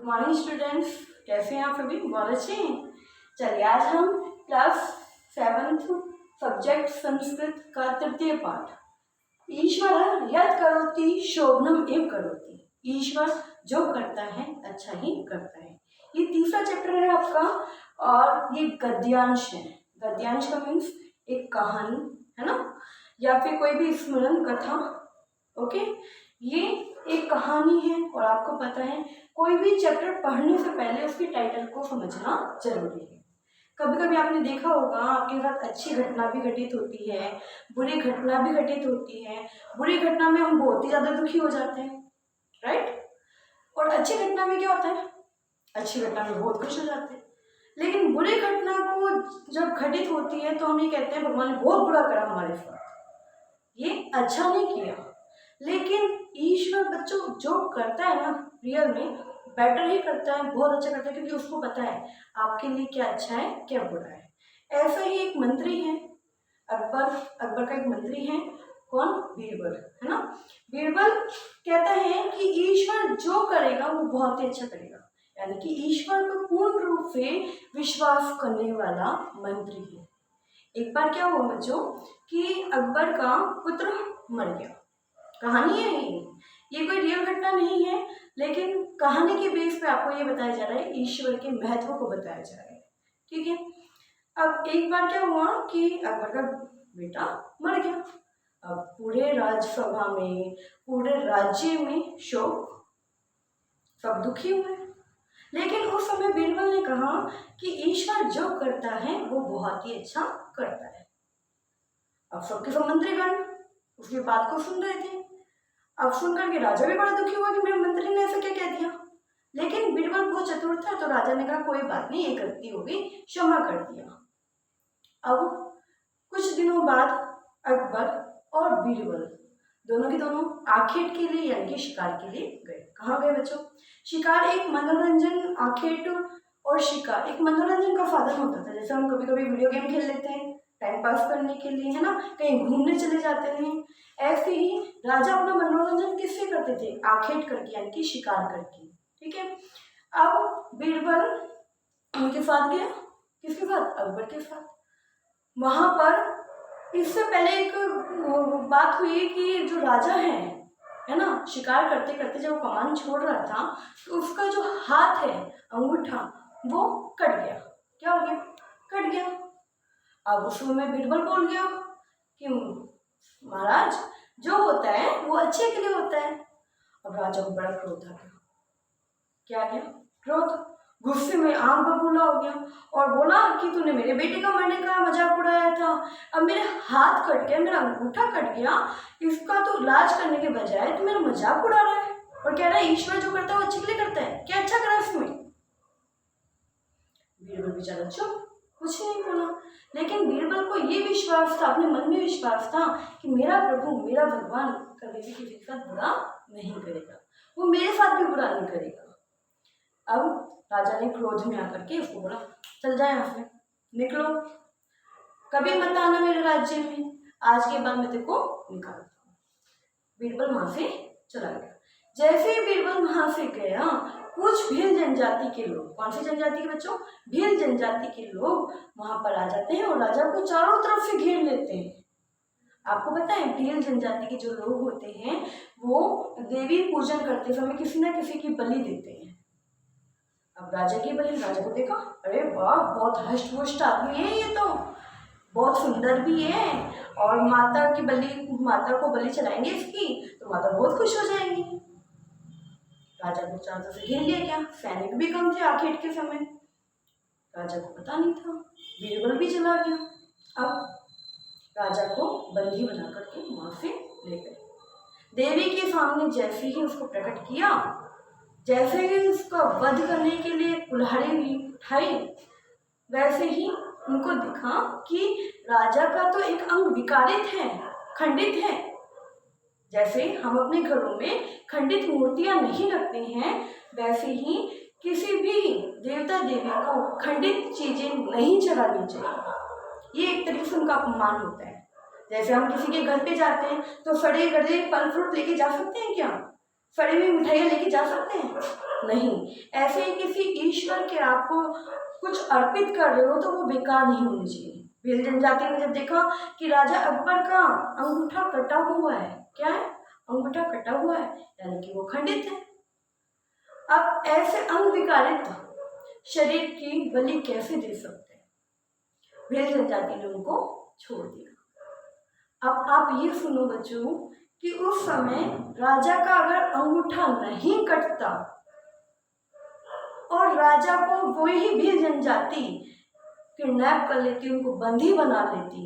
Good morning students, कैसे हैं आप सभी? बहुत अच्छे हैं। चलिए आज हम क्लास 7th सब्जेक्ट संस्कृत का तृतीय पाठ ईश्वर यत् करोति शोभनम एव करोति। ईश्वर जो करता है अच्छा ही करता है। ये तीसरा चैप्टर है आपका और ये गद्यांश है। गद्यांश का मीन्स एक कहानी है ना, या फिर कोई भी स्मरण कथा। ओके, ये एक कहानी है और आपको पता है कोई भी चैप्टर पढ़ने से पहले उसके टाइटल को समझना जरूरी है। कभी कभी आपने देखा होगा आपके साथ अच्छी घटना भी घटित होती है, बुरी घटना भी घटित होती है। बुरी घटना में हम बहुत ही ज़्यादा दुखी हो जाते हैं, राइट? और अच्छी घटना में क्या होता है? अच्छी घटना में बहुत खुश हो जाते हैं। लेकिन बुरी घटना को जब घटित होती है तो हम ये कहते हैं भगवान ने बहुत बुरा करा हमारे साथ, ये अच्छा नहीं किया। लेकिन ईश्वर बच्चों जो करता है ना, रियल में बेटर ही करता है, बहुत अच्छा करता है, क्योंकि उसको पता है आपके लिए क्या अच्छा है क्या बुरा है। ऐसा ही एक मंत्री है अकबर का एक मंत्री है, कौन? बीरबल, है ना। बीरबल कहता है कि ईश्वर जो करेगा वो बहुत ही अच्छा करेगा, यानी कि ईश्वर को पूर्ण रूप से विश्वास करने वाला मंत्री है। एक बार क्या हुआ बच्चों कि अकबर का पुत्र मर गया। कहानी है ये कोई रियल घटना नहीं है, लेकिन कहानी के बेस पे आपको ये बताया जा रहा है, ईश्वर के महत्व को बताया जा रहा है। ठीक है। अब एक बार क्या हुआ कि अकबर का बेटा मर गया। अब पूरे राजसभा में, पूरे राज्य में शोक, सब दुखी हुए। लेकिन उस समय बीरबल ने कहा कि ईश्वर जो करता है वो बहुत ही अच्छा करता है। अब सबके सब मंत्रीगण उसकी बात को सुन रहे थे। अब सुनकर के राजा भी बड़ा दुखी हुआ कि मेरे मंत्री ने ऐसा क्या कह दिया। लेकिन बीरबल बहुत चतुर था, तो राजा ने कहा कोई बात नहीं, ये गलती होगी, क्षमा कर दिया। अब कुछ दिनों बाद अकबर और बीरबल दोनों के दोनों आखेट के लिए यानी कि शिकार के लिए गए। कहाँ गए बच्चों? शिकार एक मनोरंजन, आखेट और शिकार एक मनोरंजन का साधन होता था। जैसे हम कभी कभी वीडियो गेम खेल लेते हैं टाइम पास करने के लिए, है ना, कहीं घूमने चले जाते हैं। ऐसे ही राजा अपना मनोरंजन किससे करते थे? आखेट करके, यानी कि शिकार करके। ठीक है। अब बीरबल उनके साथ गया। किसके साथ? अकबर के साथ। वहां पर इससे पहले एक बात हुई कि जो राजा है ना, शिकार करते करते जब कमान छोड़ रहा था तो उसका जो हाथ है, अंगूठा, वो कट गया। क्या हो गया? कट गया। अब उस समय बीरबल बोल गया कि महाराज जो होता है वो अच्छे के लिए होता है। अब राजा को बड़ा क्रोध आ गया। क्या गया? क्रोध। गुस्से में आग बबूला हो गया और बोला कि तूने मेरे बेटे का मरने का मजाक उड़ाया था, अब मेरे हाथ कट गया, मेरा अंगूठा कट गया, इसका तो इलाज करने के बजाय तू मेरा मजाक उड़ा रहा है और कह रहा है ईश्वर जो करता है वो अच्छे के लिए करता है। क्या अच्छा करा इसमें? बीरबल बेचारा चुप, कुछ नहीं बोला। लेकिन बीरबल को ये विश्वास था, अपने मन में विश्वास था कि मेरा प्रभु, मेरा भगवान कभी भी किसी के साथ बुरा नहीं करेगा, वो मेरे साथ भी बुरा नहीं करेगा। अब राजा ने क्रोध में आकर के उसको बोला चल जाए यहाँ से, निकलो, कभी मत आना मेरे राज्य में, आज के बाद मैं तेरे को निकालता हूँ। बीरबल वहां से चला गया। जैसे ही बीरबल वहां से गया, कुछ भील जनजाति के लोग, कौन सी जनजाति के बच्चों? भील जनजाति के लोग वहां पर आ जाते हैं और राजा को चारों तरफ से घेर लेते हैं। आपको पता है भील जनजाति के जो लोग होते हैं वो देवी पूजन करते समय किसी न किसी की बलि देते हैं। अब राजा की बलि, राजा को देखा, अरे वाह, बहुत हष्ट पुष्ट आदमी है ये, तो बहुत सुंदर भी है और माता की बलि, माता को बलि चढ़ाएंगे इसकी तो माता बहुत खुश हो जाएंगी। राजा को चारों से घेर लिया। क्या सैनिक भी कम थे आखेट के समय? राजा को पता नहीं था। बीरबल भी चला गया। अब राजा को बंदी बना करके वहां से ले गए। देवी के सामने जैसे ही उसको प्रकट किया, जैसे ही उसका वध करने के लिए कुल्हाड़ी भी उठाई, वैसे ही उनको दिखा कि राजा का तो एक अंग विकारित है, खंडित है। जैसे हम अपने घरों में खंडित मूर्तियां नहीं रखते हैं, वैसे ही किसी भी देवता देवी को खंडित चीजें नहीं चढ़ानी चाहिए। ये एक तरीके से उनका अपमान होता है। जैसे हम किसी के घर पे जाते हैं तो सड़े गले फल फ्रूट लेके जा सकते हैं क्या? सड़ी हुई मिठाइयाँ लेके जा सकते हैं? नहीं। ऐसे ही किसी ईश्वर के आपको कुछ अर्पित कर रहे हो तो वो बेकार नहीं होनी चाहिए। भील जनजाति ने जब देखा कि राजा अकबर का अंगूठा कटा हुआ है, क्या है, अंगूठा कटा हुआ है, यानी कि वो खंडित है। अब ऐसे अंग विकारित शरीर की बलि कैसे दे सकते हैं? भील जनजाति ने उनको छोड़ दिया। अब आप ये सुनो बच्चों कि उस समय राजा का अगर अंगूठा नहीं कटता और राजा को वही भील जनजाति किडनैप कर लेती, उनको बंदी बना लेती,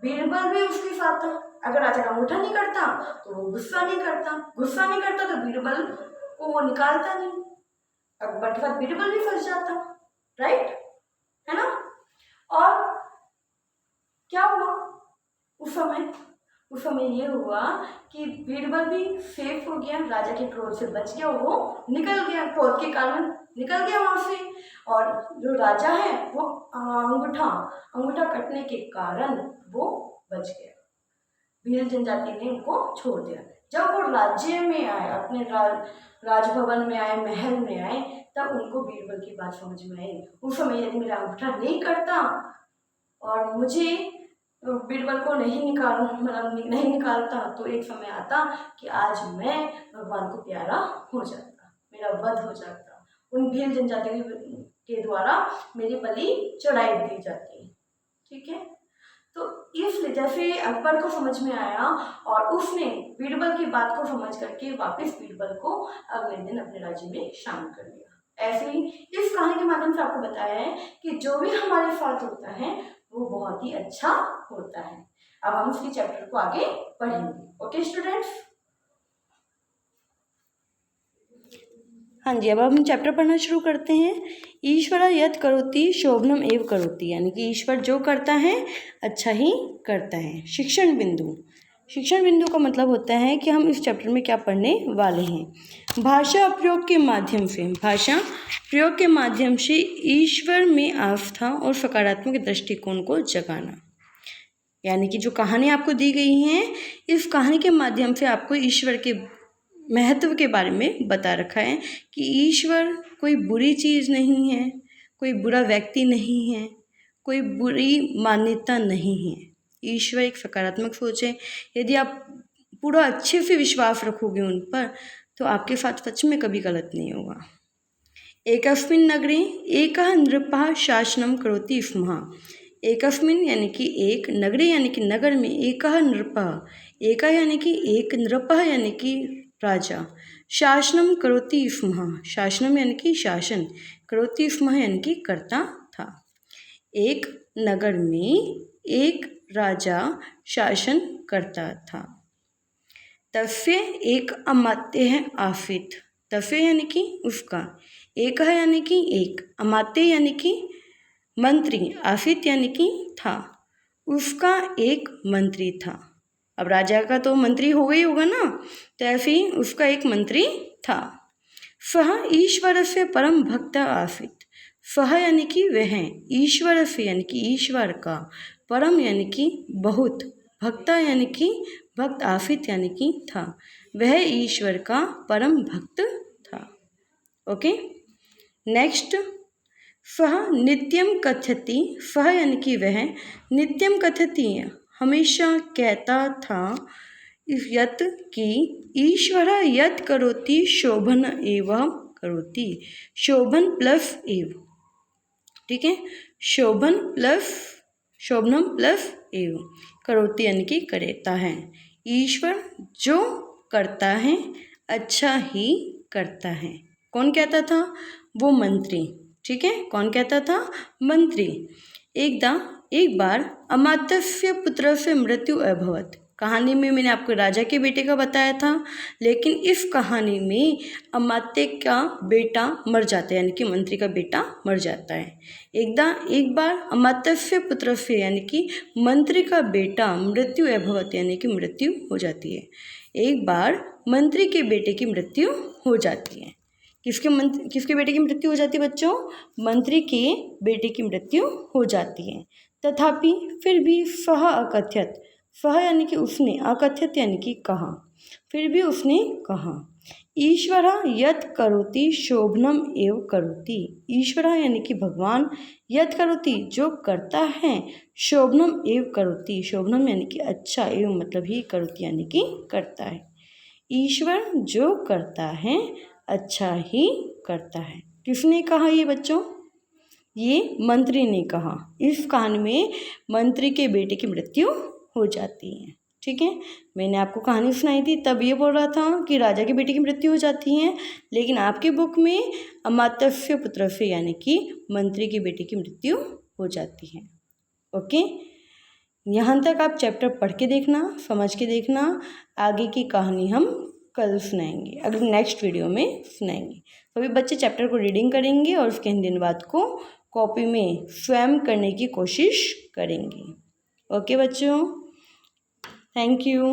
बीरबल भी उसके साथ था। अगर राजा का अंगूठा नहीं करता तो वो गुस्सा नहीं करता तो बीरबल को वो निकालता नहीं, अकबर के साथ बीरबल भी फंस जाता, राइट, है ना। और क्या हुआ उस समय ये हुआ कि बीरबल भी सेफ हो गया, राजा के क्रोध से बच गया, वो निकल गया, क्रोध के कारण निकल गया वहां से। और जो राजा है वो अंगूठा कटने के कारण वो बच गया। भील जनजाति ने उनको छोड़ दिया। जब वो राज्य में आए, अपने राजभवन में आए, महल में आए, तब उनको बीरबल की बात समझ में आई। उस समय यदि मेरा अंगूठा नहीं कटता और मुझे बीरबल को नहीं निकालता तो एक समय आता कि आज मैं भगवान को प्यारा हो जाता, मेरा वध हो जाता, उन भील जनजाति के द्वारा मेरी बलि चढ़ाई दी जाती। ठीक है, तो इसलिए जैसे अकबर को समझ में आया और उसने बीरबल की बात को समझ करके वापस बीरबल को अगले दिन अपने राज्य में शामिल कर लिया। ऐसे ही इस कहानी के माध्यम से आपको बताया है कि जो भी हमारे साथ होता है वो बहुत ही अच्छा होता है। अब हम इसी चैप्टर को आगे पढ़ेंगे। ओके स्टूडेंट्स, हाँ जी, अब हम चैप्टर पढ़ना शुरू करते हैं। ईश्वर यत् करोति शोभनम एव करोति, यानी कि ईश्वर जो करता है अच्छा ही करता है। शिक्षण बिंदु का मतलब होता है कि हम इस चैप्टर में क्या पढ़ने वाले हैं। भाषा प्रयोग के माध्यम से ईश्वर में आस्था और सकारात्मक दृष्टिकोण को जगाना, यानी कि जो कहानी आपको दी गई है, इस कहानी के माध्यम से आपको ईश्वर के महत्व के बारे में बता रखा है कि ईश्वर कोई बुरी चीज़ नहीं है, कोई बुरा व्यक्ति नहीं है, कोई बुरी मान्यता नहीं है। ईश्वर एक सकारात्मक सोच है। यदि आप पूरा अच्छे से विश्वास रखोगे उन पर तो आपके साथ सच में कभी गलत नहीं होगा। एकस्मिन् नगरे एकः नृपः शासनं करोति स्म। एकस्मिन् यानी कि एक, नगरे यानी कि नगर में, एकः नृपः, एकः यानी कि एक, नृपः यानी कि राजा, शासनम करोति स्म, शासनम यानी कि शासन, करोति स्म यानी कि करता था। एक नगर में एक राजा शासन करता था। तस्य एक अमात्य आसीत्, तस्य यानी कि उसका, एक है यानी कि एक, अमात्य यानी कि मंत्री, आसीत् यानी कि था, उसका एक मंत्री था। अब राजा का तो मंत्री हो गई होगा ना, तो ऐसे ही उसका एक मंत्री था। सः ईश्वरस्य परम भक्त आसीत्, सः यानी कि वह, ईश्वरस्य यानी कि ईश्वर का, परम यानी कि बहुत, भक्ता यानी कि भक्त, आसीत् यानी कि था, वह ईश्वर का परम भक्त था। ओके, नेक्स्ट, सः नित्यम कथयति, सः यानी कि वह, नित्यम कथयति हमेशा कहता था, यत् कि ईश्वर यत् करोति शोभन एव करोति, शोभन प्लस एव, ठीक है, शोभनम प्लस एव, करोति यानी कि करता है। ईश्वर जो करता है अच्छा ही करता है। कौन कहता था? वो मंत्री, ठीक है, कौन कहता था? मंत्री। एक बार अमात्यस्य पुत्रस्य मृत्यु अभवत्। कहानी में मैंने आपको राजा के बेटे का बताया था, लेकिन इस कहानी में अमात्य का बेटा मर जाता है, यानी कि मंत्री का बेटा मर जाता है। एक बार अमात्यस्य पुत्रस्य यानी कि मंत्री का बेटा मृत्यु अभवत् यानी कि मृत्यु हो जाती है। एक बार मंत्री के बेटे की मृत्यु हो जाती है। किसके बेटे की मृत्यु हो जाती है बच्चों? मंत्री के बेटे की मृत्यु हो जाती है। तथापि फिर भी सः अकथयत्, सः यानी कि उसने, अकथयत् यानी कि कहा, फिर भी उसने कहा, ईश्वरः यत् करोति शोभनम एव करोति। ईश्वरः यानी कि भगवान, यत् करोति जो करता है, शोभनम एव करोति, शोभनम यानी कि अच्छा, एव मतलब ही करोति यानी कि करता है। ईश्वर जो करता है अच्छा ही करता है। किसने कहा ये बच्चों? ये मंत्री ने कहा। इस कहानी में मंत्री के बेटे की मृत्यु हो जाती है। ठीक है, मैंने आपको कहानी सुनाई थी तब ये बोल रहा था कि राजा के बेटे की मृत्यु हो जाती है, लेकिन आपके बुक में अमात्यस्य पुत्रस्य यानी कि मंत्री के बेटे की मृत्यु हो जाती है। ओके, यहाँ तक आप चैप्टर पढ़ के देखना, समझ के देखना। आगे की कहानी हम कल सुनाएंगे, अगले नेक्स्ट वीडियो में सुनाएंगे। सभी बच्चे चैप्टर को रीडिंग करेंगे और उसके हिंदी अनुवाद को कॉपी में स्वयं करने की कोशिश करेंगे। ओके बच्चों, थैंक यू।